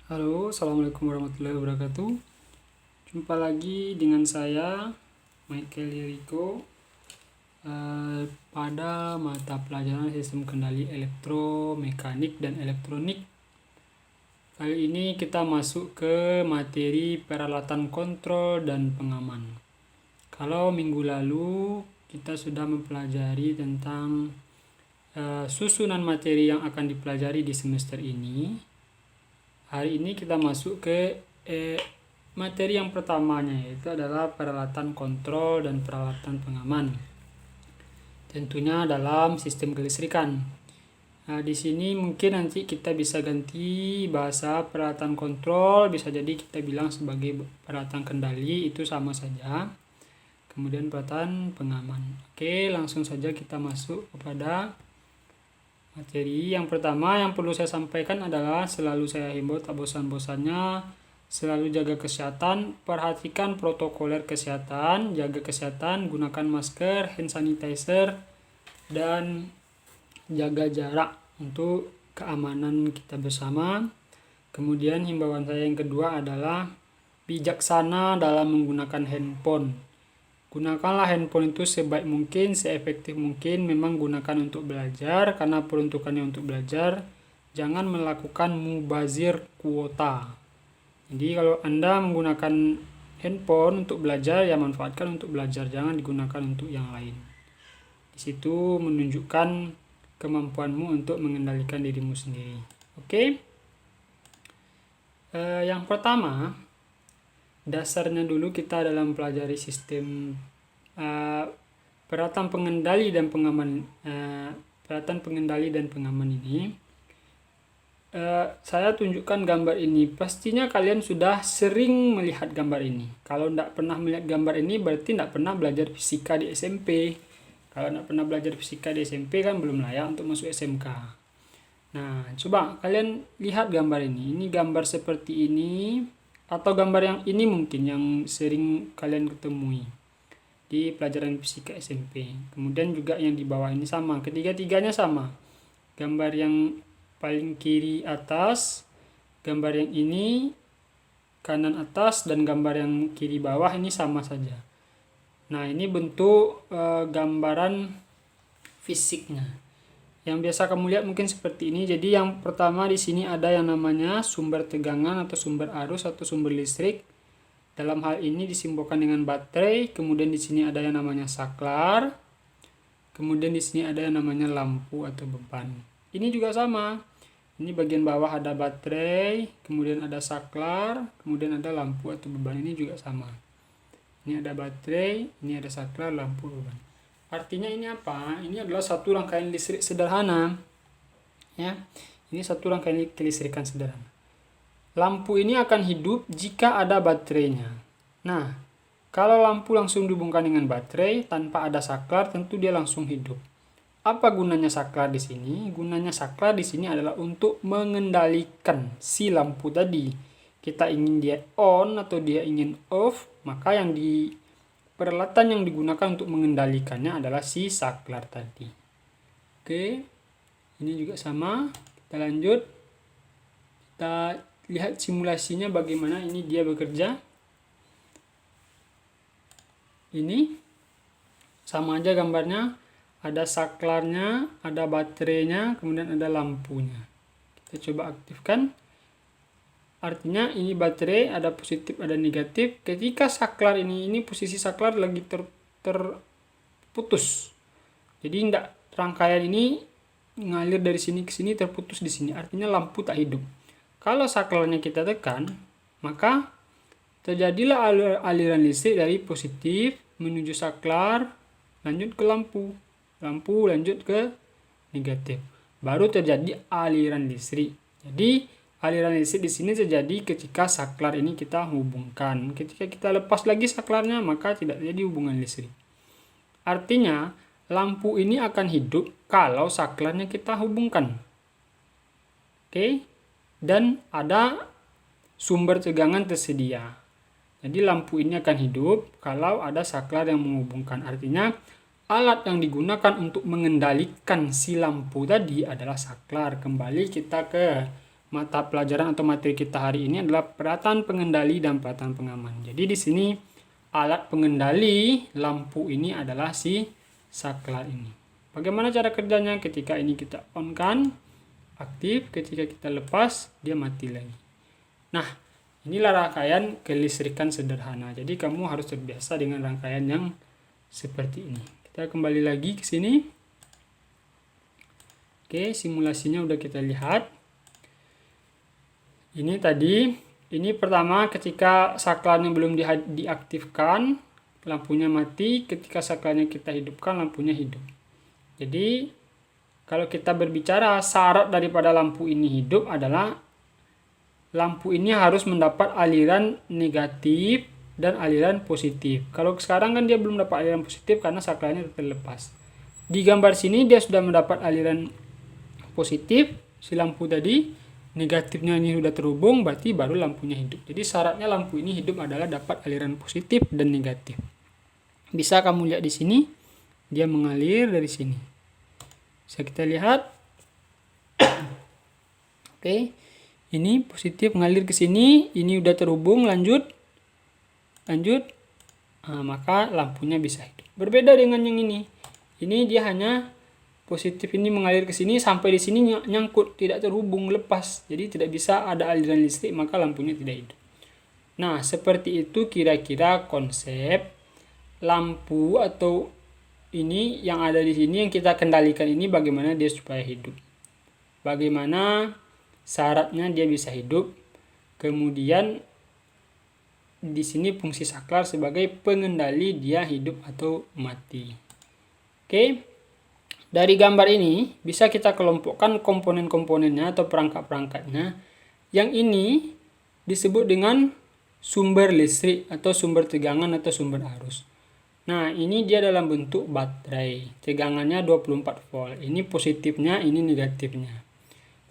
Halo, Assalamualaikum warahmatullahi wabarakatuh. Jumpa lagi dengan saya, Michael Yeriko, pada mata pelajaran sistem kendali elektromekanik dan elektronik. Kali ini kita masuk ke materi peralatan kontrol dan pengaman. Kalau minggu lalu kita sudah mempelajari tentang susunan materi yang akan dipelajari di semester ini. Hari ini kita masuk ke materi yang pertamanya, yaitu adalah peralatan kontrol dan peralatan pengaman. Tentunya dalam sistem kelistrikan. Nah, di sini mungkin nanti kita bisa ganti bahasa peralatan kontrol, bisa jadi kita bilang sebagai peralatan kendali, itu sama saja. Kemudian peralatan pengaman. Oke, langsung saja kita masuk kepada materi. Yang pertama yang perlu saya sampaikan adalah selalu saya himbau tak bosan-bosannya selalu jaga kesehatan, perhatikan protokoler kesehatan, jaga kesehatan, gunakan masker, hand sanitizer, dan jaga jarak untuk keamanan kita bersama. Kemudian himbauan saya yang kedua adalah bijaksana dalam menggunakan handphone. Gunakanlah handphone itu sebaik mungkin, seefektif mungkin. Memang gunakan untuk belajar karena peruntukannya untuk belajar. Jangan melakukan mubazir kuota. Jadi kalau Anda menggunakan handphone untuk belajar, ya manfaatkan untuk belajar, jangan digunakan untuk yang lain. Di situ menunjukkan kemampuanmu untuk mengendalikan dirimu sendiri. Oke? Yang pertama, dasarnya dulu kita dalam pelajari sistem peralatan pengendali dan pengaman. Peralatan pengendali dan pengaman ini, saya tunjukkan gambar ini. Pastinya kalian sudah sering melihat gambar ini. Kalau tidak pernah melihat gambar ini, berarti tidak pernah belajar fisika di SMP. Kalau tidak pernah belajar fisika di SMP kan belum layak untuk masuk SMK. Nah, coba kalian lihat gambar ini. Ini gambar seperti ini, atau gambar yang ini mungkin yang sering kalian ketemui di pelajaran fisika SMP. Kemudian juga yang di bawah ini sama, ketiga-tiganya sama. Gambar yang paling kiri atas, gambar yang ini kanan atas, dan gambar yang kiri bawah ini sama saja. Nah, ini bentuk gambaran fisiknya. Yang biasa kamu lihat mungkin seperti ini. Jadi yang pertama di sini ada yang namanya sumber tegangan atau sumber arus atau sumber listrik. Dalam hal ini disimbolkan dengan baterai. Kemudian di sini ada yang namanya saklar. Kemudian di sini ada yang namanya lampu atau beban. Ini juga sama. Ini bagian bawah ada baterai, kemudian ada saklar, kemudian ada lampu atau beban. Ini juga sama. Ini ada baterai, ini ada saklar, lampu, beban. Artinya ini apa? Ini adalah satu rangkaian listrik sederhana. Ya. Ini satu rangkaian kelistrikan sederhana. Lampu ini akan hidup jika ada baterainya. Nah, kalau lampu langsung dihubungkan dengan baterai tanpa ada saklar, tentu dia langsung hidup. Apa gunanya saklar di sini? Gunanya saklar di sini adalah untuk mengendalikan si lampu tadi. Kita ingin dia on atau dia ingin off, maka yang peralatan yang digunakan untuk mengendalikannya adalah si saklar tadi. Oke, ini juga sama. Kita lanjut. Kita lihat simulasinya bagaimana ini dia bekerja. Ini sama aja gambarnya. Ada saklarnya, ada baterainya, kemudian ada lampunya. Kita coba aktifkan. Artinya ini baterai, ada positif, ada negatif. Ketika saklar ini posisi saklar lagi terputus. Jadi rangkaian ini ngalir dari sini ke sini, terputus di sini. Artinya lampu tak hidup. Kalau saklarnya kita tekan, maka terjadilah aliran listrik dari positif menuju saklar, lanjut ke lampu. Lampu lanjut ke negatif. Baru terjadi aliran listrik. Jadi aliran listrik di sini terjadi ketika saklar ini kita hubungkan. Ketika kita lepas lagi saklarnya, maka tidak terjadi hubungan listrik. Artinya, lampu ini akan hidup kalau saklarnya kita hubungkan. Oke? Dan ada sumber tegangan tersedia. Jadi lampu ini akan hidup kalau ada saklar yang menghubungkan. Artinya, alat yang digunakan untuk mengendalikan si lampu tadi adalah saklar. Kembali kita ke mata pelajaran atau materi kita hari ini adalah peralatan pengendali dan peralatan pengaman. Jadi di sini alat pengendali lampu ini adalah si saklar ini. Bagaimana cara kerjanya? Ketika ini kita on kan, aktif, ketika kita lepas, dia mati lagi. Nah, inilah rangkaian kelistrikan sederhana. Jadi kamu harus terbiasa dengan rangkaian yang seperti ini. Kita kembali lagi ke sini. Oke, simulasinya udah kita lihat. Ini tadi, ini pertama ketika saklarnya belum diaktifkan, lampunya mati. Ketika saklarnya kita hidupkan, lampunya hidup. Jadi, kalau kita berbicara syarat daripada lampu ini hidup adalah lampu ini harus mendapat aliran negatif dan aliran positif. Kalau sekarang kan dia belum dapat aliran positif karena saklarnya terlepas. Di gambar sini dia sudah mendapat aliran positif, si lampu tadi. Negatifnya ini sudah terhubung, berarti baru lampunya hidup. Jadi syaratnya lampu ini hidup adalah dapat aliran positif dan negatif. Bisa kamu lihat di sini, dia mengalir dari sini. Bisa kita lihat. Oke, ini positif mengalir ke sini, ini udah terhubung, lanjut. Nah, maka lampunya bisa hidup. Berbeda dengan yang ini. Ini dia hanya positif ini mengalir ke sini sampai di sini nyangkut, tidak terhubung, lepas. Jadi tidak bisa ada aliran listrik, maka lampunya tidak hidup. Nah, seperti itu kira-kira konsep lampu atau ini yang ada di sini yang kita kendalikan ini bagaimana dia supaya hidup. Bagaimana syaratnya dia bisa hidup. Kemudian di sini fungsi saklar sebagai pengendali dia hidup atau mati. Oke. Dari gambar ini bisa kita kelompokkan komponen-komponennya atau perangkat-perangkatnya. Yang ini disebut dengan sumber listrik atau sumber tegangan atau sumber arus. Nah, ini dia dalam bentuk baterai. Tegangannya 24 volt. Ini positifnya, ini negatifnya.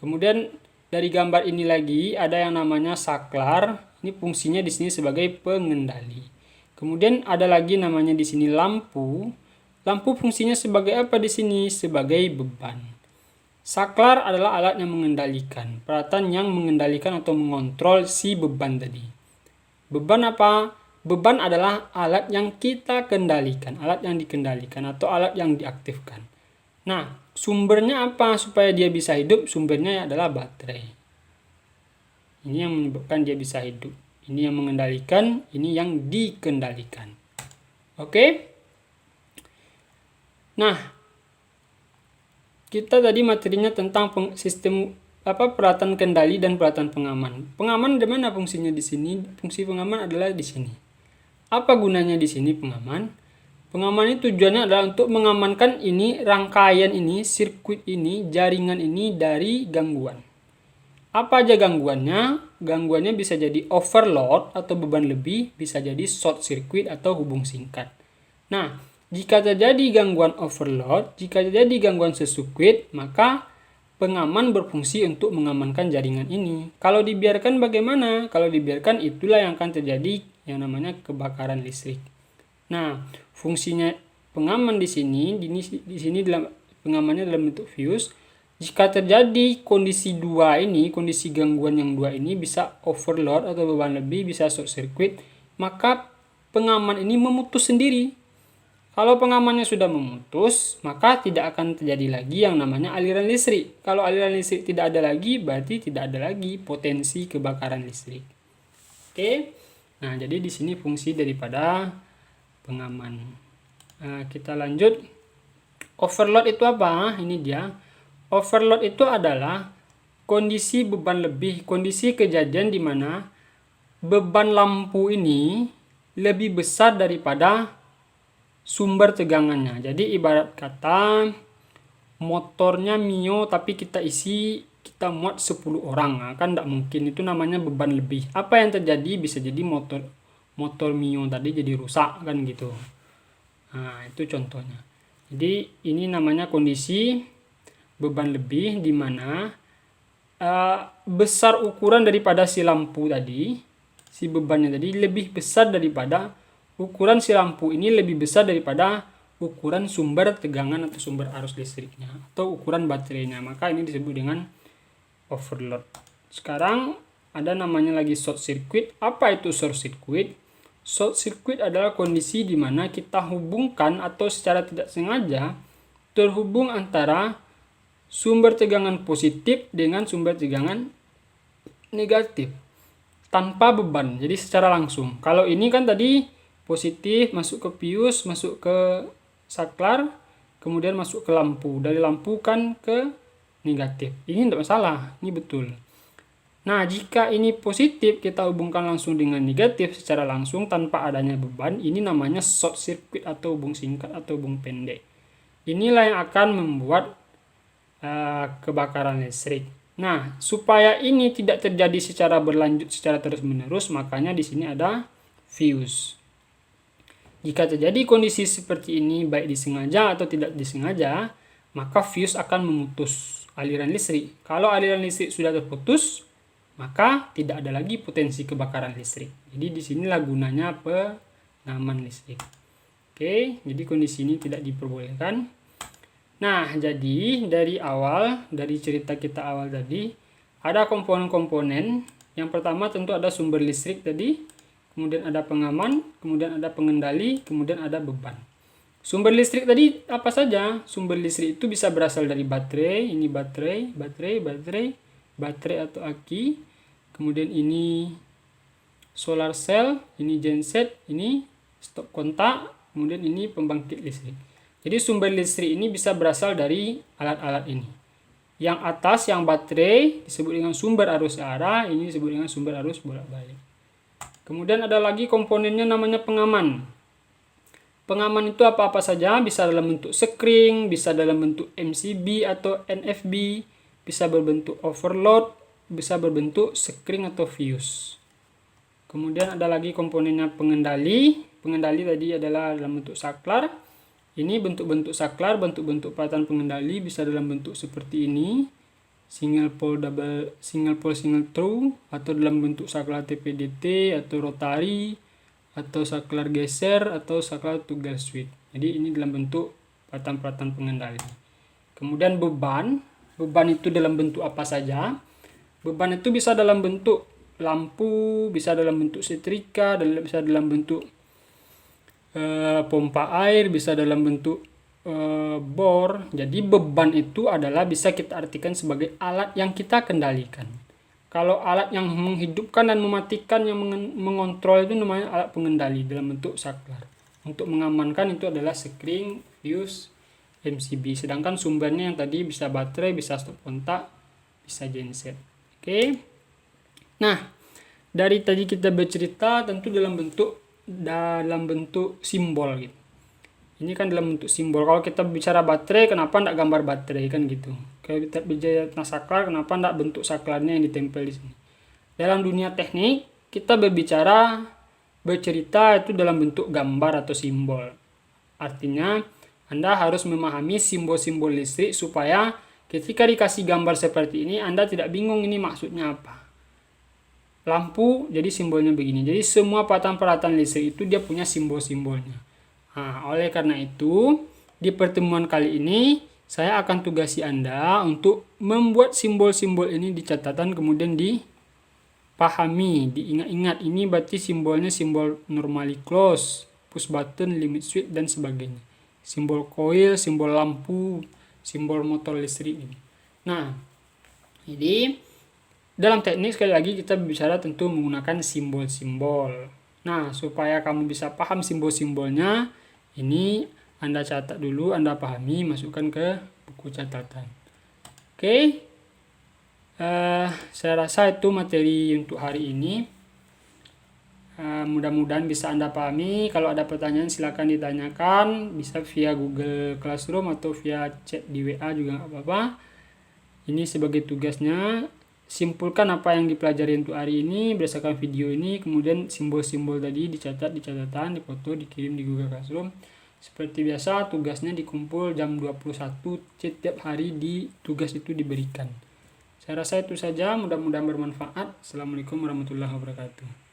Kemudian dari gambar ini lagi ada yang namanya saklar. Ini fungsinya di sini sebagai pengendali. Kemudian ada lagi namanya di sini lampu. Lampu fungsinya sebagai apa di sini? Sebagai beban. Saklar adalah alat yang mengendalikan, peralatan yang mengendalikan atau mengontrol si beban tadi. Beban apa? Beban adalah alat yang kita kendalikan, alat yang dikendalikan atau alat yang diaktifkan. Nah, sumbernya apa supaya dia bisa hidup? Sumbernya adalah baterai. Ini yang menyebabkan dia bisa hidup. Ini yang mengendalikan, ini yang dikendalikan. Oke? Nah, kita tadi materinya tentang sistem peralatan kendali dan peralatan pengaman. Pengaman di mana fungsinya di sini? Fungsi pengaman adalah di sini. Apa gunanya di sini pengaman? Pengaman ini tujuannya adalah untuk mengamankan ini rangkaian ini, sirkuit ini, jaringan ini dari gangguan. Apa aja gangguannya? Gangguannya bisa jadi overload atau beban lebih, bisa jadi short circuit atau hubung singkat. Nah, jika terjadi gangguan overload, jika terjadi gangguan sesirkuit, maka pengaman berfungsi untuk mengamankan jaringan ini. Kalau dibiarkan bagaimana? Kalau dibiarkan itulah yang akan terjadi yang namanya kebakaran listrik. Nah, fungsinya pengaman di sini dalam pengamannya dalam bentuk fuse. Jika terjadi kondisi dua ini, kondisi gangguan yang dua ini bisa overload atau beban lebih, bisa short circuit, maka pengaman ini memutus sendiri. Kalau pengamannya sudah memutus, maka tidak akan terjadi lagi yang namanya aliran listrik. Kalau aliran listrik tidak ada lagi, berarti tidak ada lagi potensi kebakaran listrik. Oke, nah jadi di sini fungsi daripada pengaman. Nah, kita lanjut. Overload itu apa? Ini dia. Overload itu adalah kondisi beban lebih, kondisi kejadian di mana beban lampu ini lebih besar daripada sumber tegangannya. Jadi ibarat kata motornya Mio tapi kita muat 10 orang. Nah, kan tidak mungkin, itu namanya beban lebih. Apa yang terjadi? Bisa jadi motor Mio tadi jadi rusak kan gitu. Nah, itu contohnya. Jadi ini namanya kondisi beban lebih di mana besar ukuran daripada si lampu tadi, si bebannya tadi lebih besar daripada ukuran si lampu ini lebih besar daripada ukuran sumber tegangan atau sumber arus listriknya atau ukuran baterainya. Maka ini disebut dengan overload. Sekarang ada namanya lagi short circuit. Apa itu short circuit? Short circuit adalah kondisi di mana kita hubungkan atau secara tidak sengaja terhubung antara sumber tegangan positif dengan sumber tegangan negatif tanpa beban, jadi secara langsung. Kalau ini kan tadi positif masuk ke fuse, masuk ke saklar, kemudian masuk ke lampu, dari lampu kan ke negatif. Ini tidak masalah, ini betul. Nah, jika ini positif kita hubungkan langsung dengan negatif secara langsung tanpa adanya beban, ini namanya short circuit atau hubung singkat atau hubung pendek. Inilah yang akan membuat kebakaran listrik. Nah, supaya ini tidak terjadi secara berlanjut, secara terus-menerus, makanya di sini ada fuse. Jika terjadi kondisi seperti ini, baik disengaja atau tidak disengaja, maka fuse akan memutus aliran listrik. Kalau aliran listrik sudah terputus, maka tidak ada lagi potensi kebakaran listrik. Jadi di sinilah gunanya pengaman listrik. Oke, jadi kondisi ini tidak diperbolehkan. Nah, jadi dari cerita kita awal tadi, ada komponen-komponen. Yang pertama tentu ada sumber listrik tadi, kemudian ada pengaman, kemudian ada pengendali, kemudian ada beban. Sumber listrik tadi apa saja? Sumber listrik itu bisa berasal dari baterai, ini baterai atau aki. Kemudian ini solar cell, ini genset, ini stop kontak, kemudian ini pembangkit listrik. Jadi sumber listrik ini bisa berasal dari alat-alat ini. Yang atas, yang baterai, disebut dengan sumber arus arah, ini disebut dengan sumber arus bolak-balik. Kemudian ada lagi komponennya namanya pengaman. Pengaman itu apa-apa saja, bisa dalam bentuk sekring, bisa dalam bentuk MCB atau NFB, bisa berbentuk overload, bisa berbentuk sekring atau fuse. Kemudian ada lagi komponennya pengendali. Pengendali tadi adalah dalam bentuk saklar. Ini bentuk-bentuk saklar, bentuk-bentuk peralatan pengendali bisa dalam bentuk seperti ini, single pole single throw, atau dalam bentuk saklar TPDT atau rotari, atau saklar geser, atau saklar toggle switch. Jadi ini dalam bentuk peralatan-peralatan pengendali. Kemudian beban itu dalam bentuk apa saja? Beban itu bisa dalam bentuk lampu, bisa dalam bentuk setrika, bisa dalam bentuk pompa air, bisa dalam bentuk bor. Jadi beban itu adalah bisa kita artikan sebagai alat yang kita kendalikan. Kalau alat yang menghidupkan dan mematikan, yang mengontrol itu namanya alat pengendali dalam bentuk saklar. Untuk mengamankan itu adalah sekring, fuse, MCB. Sedangkan sumbernya yang tadi bisa baterai, bisa stop kontak, bisa genset. Oke. Nah, dari tadi kita bercerita tentu dalam bentuk simbol gitu. Ini kan dalam bentuk simbol. Kalau kita bicara baterai, kenapa enggak gambar baterai kan gitu. Kalau kita bicara tentang saklar, kenapa enggak bentuk saklarnya yang ditempel di sini. Dalam dunia teknik, kita bercerita itu dalam bentuk gambar atau simbol. Artinya, Anda harus memahami simbol-simbol listrik supaya ketika dikasih gambar seperti ini, Anda tidak bingung ini maksudnya apa. Lampu jadi simbolnya begini. Jadi semua peralatan listrik itu dia punya simbol-simbolnya. Nah, oleh karena itu di pertemuan kali ini saya akan tugasi Anda untuk membuat simbol-simbol ini di catatan, kemudian dipahami, diingat-ingat. Ini berarti simbolnya simbol normally close, push button, limit switch dan sebagainya. Simbol coil, simbol lampu, simbol motor listrik ini. Nah, jadi dalam teknik sekali lagi kita bicara tentu menggunakan simbol-simbol. Nah, supaya kamu bisa paham simbol-simbolnya, ini Anda catat dulu, Anda pahami, masukkan ke buku catatan. Oke, saya rasa itu materi untuk hari ini. Mudah-mudahan bisa Anda pahami. Kalau ada pertanyaan silakan ditanyakan, bisa via Google Classroom atau via chat di WA juga nggak apa-apa. Ini sebagai tugasnya. Simpulkan apa yang dipelajari untuk hari ini berdasarkan video ini, kemudian simbol-simbol tadi dicatat di catatan, difoto, dikirim di Google Classroom. Seperti biasa tugasnya dikumpul jam 21 setiap hari tugas itu diberikan. Saya rasa itu saja, mudah-mudahan bermanfaat. Assalamualaikum warahmatullahi wabarakatuh.